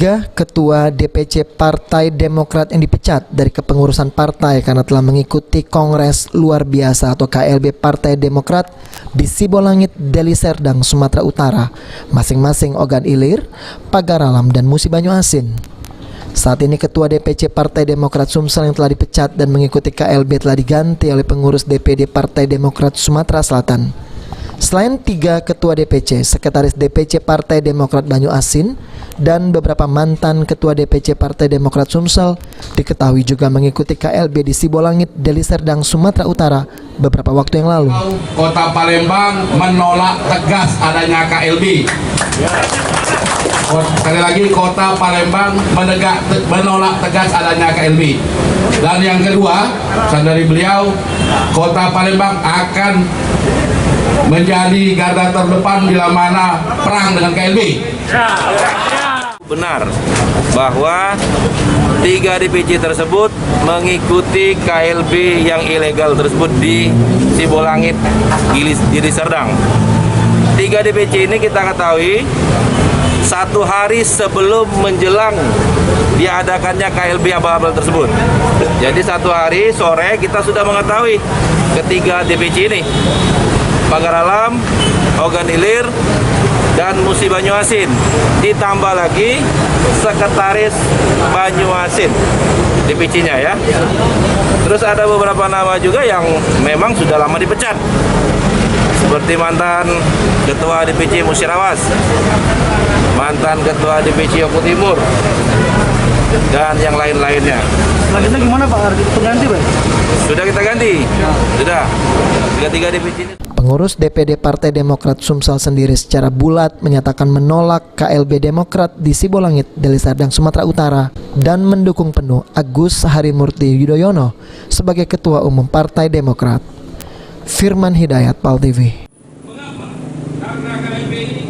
3 ketua DPC Partai Demokrat yang dipecat dari kepengurusan partai karena telah mengikuti Kongres Luar Biasa atau KLB Partai Demokrat di Sibolangit, Deli Serdang, Sumatera Utara, masing-masing Ogan Ilir, Pagar Alam, dan Musi Banyuasin. Saat ini Ketua DPC Partai Demokrat Sumsel yang telah dipecat dan mengikuti KLB telah diganti oleh pengurus DPD Partai Demokrat Sumatera Selatan. Selain 3 Ketua DPC, Sekretaris DPC Partai Demokrat Banyuasin, dan beberapa mantan Ketua DPC Partai Demokrat Sumsel diketahui juga mengikuti KLB di Sibolangit, Deli Serdang, Sumatera Utara beberapa waktu yang lalu. Kota Palembang menolak tegas adanya KLB. Sekali lagi, Kota Palembang menolak tegas adanya KLB. Dan yang kedua, dari beliau, Kota Palembang akan menjadi garda terdepan bila mana perang dengan KLB. Benar bahwa 3 DPC tersebut mengikuti KLB yang ilegal tersebut di Sibolangit, Deli Serdang. 3 DPC ini kita ketahui 1 hari sebelum menjelang diadakannya KLB abal-abal tersebut. Jadi 1 hari sore kita sudah mengetahui ketiga DPC ini, Pagar Alam, Ogan Ilir, dan Musi Banyuasin, ditambah lagi Sekretaris Banyuasin DPC-nya ya. Terus ada beberapa nama juga yang memang sudah lama dipecat, seperti mantan Ketua DPC Musirawas, mantan Ketua DPC Oku Timur, dan yang lain-lainnya. Selanjutnya gimana Pak? Pengganti Pak? Sudah kita ganti, sudah 3 DPC ini. Pengurus DPD Partai Demokrat Sumsel sendiri secara bulat menyatakan menolak KLB Demokrat di Sibolangit, Deli Serdang, Sumatera Utara, dan mendukung penuh Agus Harimurti Yudhoyono sebagai Ketua Umum Partai Demokrat. Firman Hidayat, PAL TV. Mengapa? Karena KLB ini